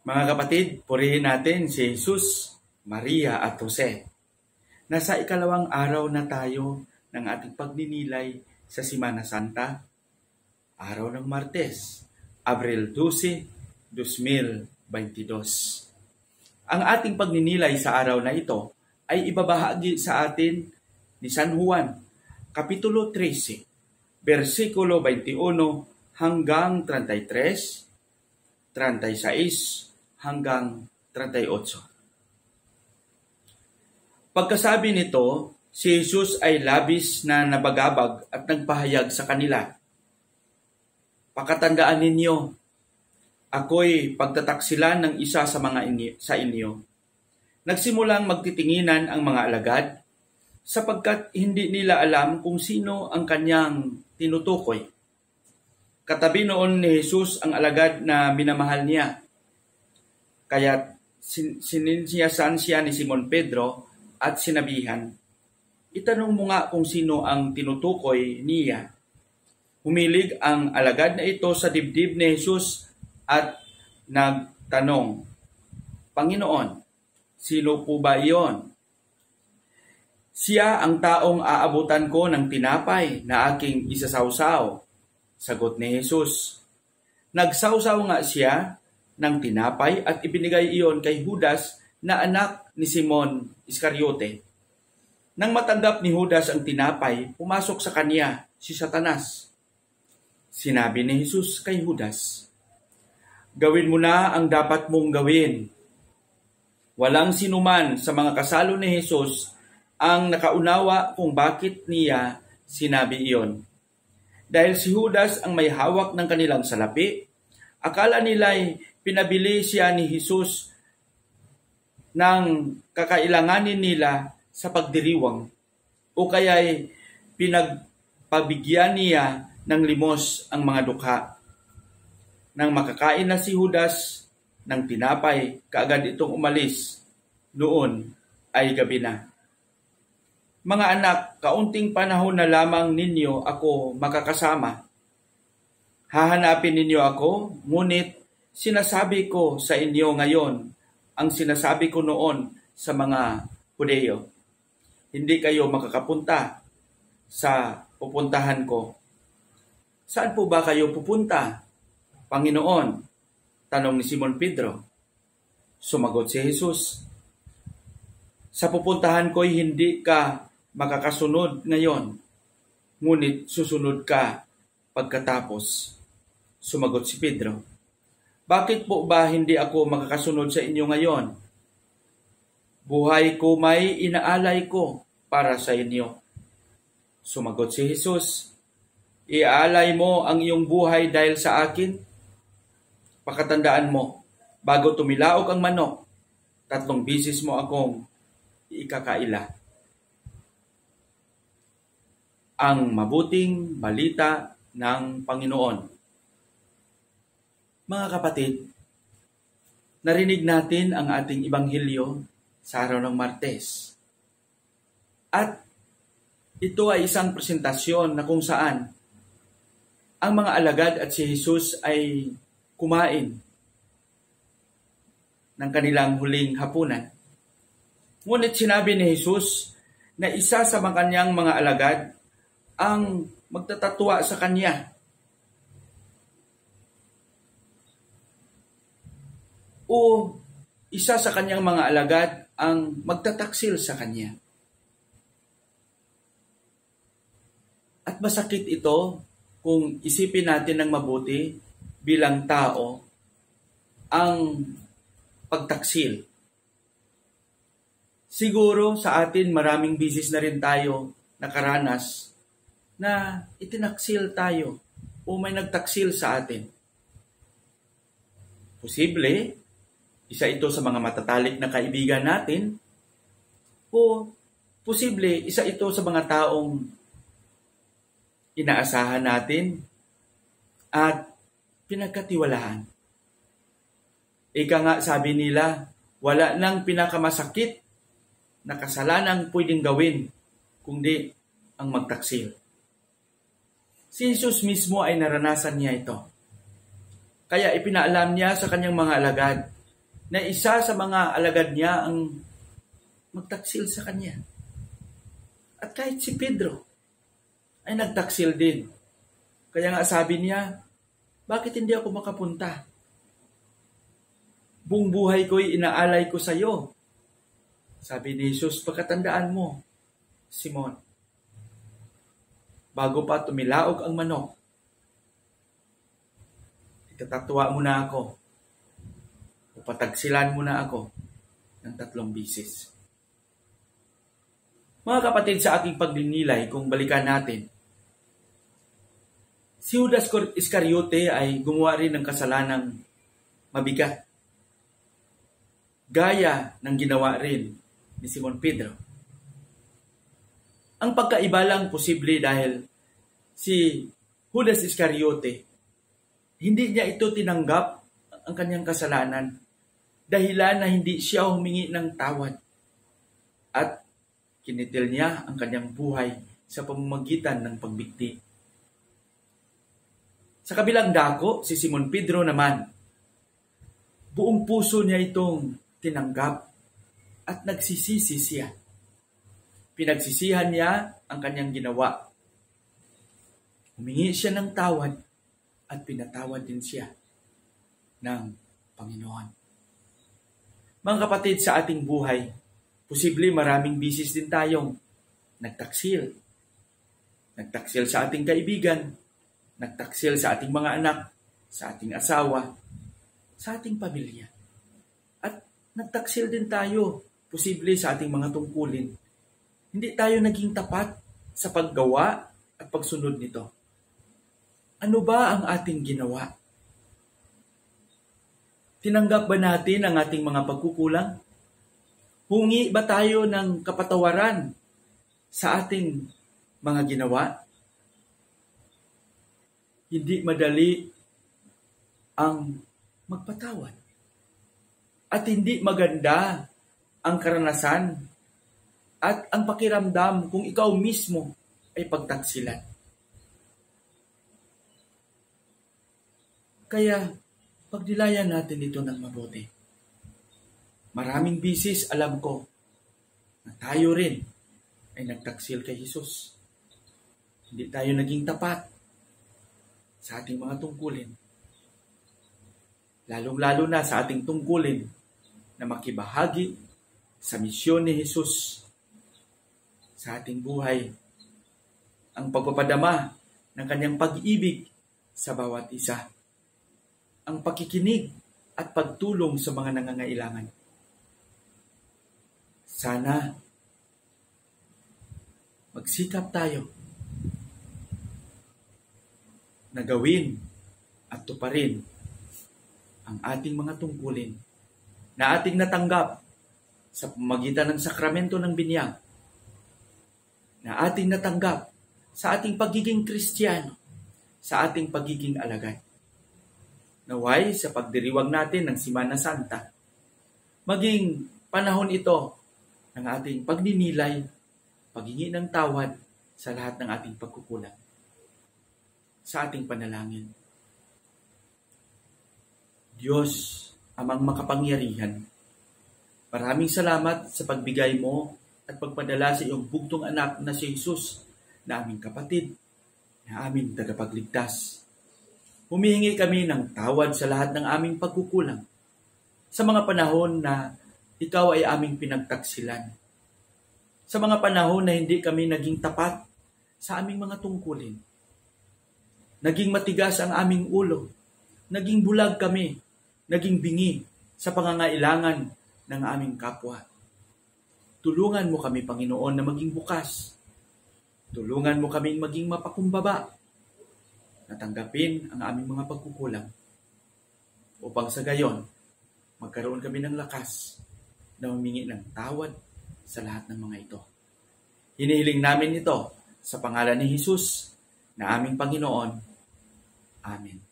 Mga kapatid, purihin natin si Jesus, Maria at Jose. Nasa ikalawang araw na tayo ng ating pagninilay sa Semana Santa, araw ng Martes, Abril 12, 2022. Ang ating pagninilay sa araw na ito ay ibabahagi sa atin ni San Juan, Kapitulo 13, versikulo 21 hanggang 33, 36 hanggang 38. Pagkasabi nito, si Jesus ay labis na nabagabag at nagpahayag sa kanila. Pakatandaan ninyo, ako'y pagtataksilan ng isa sa inyo. Nagsimulang magtitinginan ang mga alagad sapagkat hindi nila alam kung sino ang kanyang tinutukoy. Katabi noon ni Jesus ang alagad na minamahal niya. Kaya sininsiyasan siya ni Simon Pedro at sinabihan, "Itanong mo nga kung sino ang tinutukoy niya." Humilig ang alagad na ito sa dibdib ni Jesus at nagtanong, "Panginoon, sino po ba iyon?" "Siya ang taong aabutan ko ng tinapay na aking isasawsaw," sagot ni Jesus. Nagsawsaw nga siya ng tinapay at ibinigay iyon kay Judas na anak ni Simon Iscariote. Nang matanggap ni Judas ang tinapay, pumasok sa kanya si Satanas. Sinabi ni Jesus kay Judas, "Gawin mo na ang dapat mong gawin." Walang sinuman sa mga kasalo ni Jesus ang nakaunawa kung bakit niya sinabi iyon. Dahil si Judas ang may hawak ng kanilang salapi, akala nila'y pinabili siya ni Jesus ng kakailanganin nila sa pagdiriwang o kaya'y pinagpabigyan niya ng limos ang mga dukha. Nang makakain na si Judas ng tinapay, kaagad itong umalis. Noon ay gabi na. Mga anak, kaunting panahon na lamang ninyo ako makakasama. Hahanapin ninyo ako, ngunit sinasabi ko sa inyo ngayon ang sinasabi ko noon sa mga Hudeo. Hindi kayo makakapunta sa pupuntahan ko. Saan po ba kayo pupunta, Panginoon? Tanong ni Simon Pedro. Sumagot si Jesus, "Sa pupuntahan ko'y hindi ka makakasunod ngayon, ngunit susunod ka pagkatapos." Sumagot si Pedro, "Bakit po ba hindi ako makakasunod sa inyo ngayon? Buhay ko may inaalay ko para sa inyo." Sumagot si Jesus, "Iaalay mo ang iyong buhay dahil sa akin? Pakatandaan mo, bago tumilaok ang manok, 3 bisis mo akong ikakaila." Ang mabuting balita ng Panginoon. Mga kapatid, narinig natin ang ating Ebanghelyo sa araw ng Martes. At ito ay isang presentasyon na kung saan ang mga alagad at si Jesus ay kumain ng kanilang huling hapunan. Ngunit sinabi ni Jesus na isa sa kanyang mga alagad ang magtatatwa sa kanya. O isa sa kanyang mga alagad ang magtataksil sa kanya. At masakit ito kung isipin natin ng mabuti bilang tao ang pagtaksil. Siguro sa atin maraming bisis na rin tayo nakaranas na itinaksil tayo o may nagtaksil sa atin. Posible, isa ito sa mga matatalik na kaibigan natin, o posible, isa ito sa mga taong inaasahan natin at pinagkatiwalaan. Ika nga sabi nila, wala nang pinakamasakit na kasalanang pwedeng gawin kundi ang magtaksil. Si Jesus mismo ay naranasan niya ito. Kaya ipinaalam niya sa kanyang mga alagad na isa sa mga alagad niya ang magtaksil sa kanya. At kahit si Pedro ay nagtaksil din. Kaya nga sabi niya, bakit hindi ako makapunta? Buong buhay ko'y inaalay ko sa iyo. Sabi ni Jesus, pagkatandaan mo, Simon, bago pa tumilaog ang manok, itatatwa mo na ako, o patagsilan mo na ako ng 3 bisis. Mga kapatid, sa ating pagninilay, kung balikan natin, si Judas Iscariote ay gumawa rin ng kasalanang mabigat, gaya ng ginawa rin ni Simon Pedro. Ang pagkaiba lang posible dahil si Judas Iscariote, hindi niya ito tinanggap ang kanyang kasalanan, dahilan na hindi siya humingi ng tawad at kinitil niya ang kanyang buhay sa pamamagitan ng pagbikti. Sa kabilang dako, si Simon Pedro naman, buong puso niya itong tinanggap at nagsisisi siya. Pinagsisihan niya ang kanyang ginawa. Humingi siya ng tawad at pinatawad din siya ng Panginoon. Mga kapatid, sa ating buhay, posible maraming bisis din tayong nagtaksil. Nagtaksil sa ating kaibigan, nagtaksil sa ating mga anak, sa ating asawa, sa ating pamilya. At nagtaksil din tayo, posible sa ating mga tungkulin. Hindi tayo naging tapat sa paggawa at pagsunod nito. Ano ba ang ating ginawa? Tinanggap ba natin ang ating mga pagkukulang? Hungi ba tayo ng kapatawaran sa ating mga ginawa? Hindi madali ang magpatawad. At hindi maganda ang karanasan at ang pakiramdam kung ikaw mismo ay pagtaksilan. Kaya, pagdilayan natin ito ng mabuti. Maraming bisis alam ko na tayo rin ay nagtaksil kay Jesus. Hindi tayo naging tapat sa ating mga tungkulin. Lalong-lalo na sa ating tungkulin na makibahagi sa misyon ni Jesus sa ating buhay. Ang pagpapadama ng kanyang pag-ibig sa bawat isa. Ang pakikinig at pagtulong sa mga nangangailangan. Sana magsikap tayo na gawin at tuparin ang ating mga tungkulin na ating natanggap sa pamamagitan ng sakramento ng binyag, na ating natanggap sa ating pagiging Kristiyano, sa ating pagiging alagad. Naway sa pagdiriwag natin ng Semana Santa, maging panahon ito ng ating pagninilay, paghingi ng tawad sa lahat ng ating pagkukulang. Sa ating panalangin. Diyos, Amang makapangyarihan, maraming salamat sa pagbigay mo at pagpadala sa iyong bugtong anak na si Jesus, na aming kapatid, na aming tagapagligtas. Humihingi kami ng tawad sa lahat ng aming pagkukulang sa mga panahon na ikaw ay aming pinagtaksilan. Sa mga panahon na hindi kami naging tapat sa aming mga tungkulin. Naging matigas ang aming ulo. Naging bulag kami. Naging bingi sa pangangailangan ng aming kapwa. Tulungan mo kami, Panginoon, na maging bukas. Tulungan mo kami maging mapakumbaba. Natanggapin ang aming mga pagkukulang. Upang sa gayon, magkaroon kami ng lakas na humingi ng tawad sa lahat ng mga ito. Hinihiling namin ito sa pangalan ni Jesus na aming Panginoon. Amen.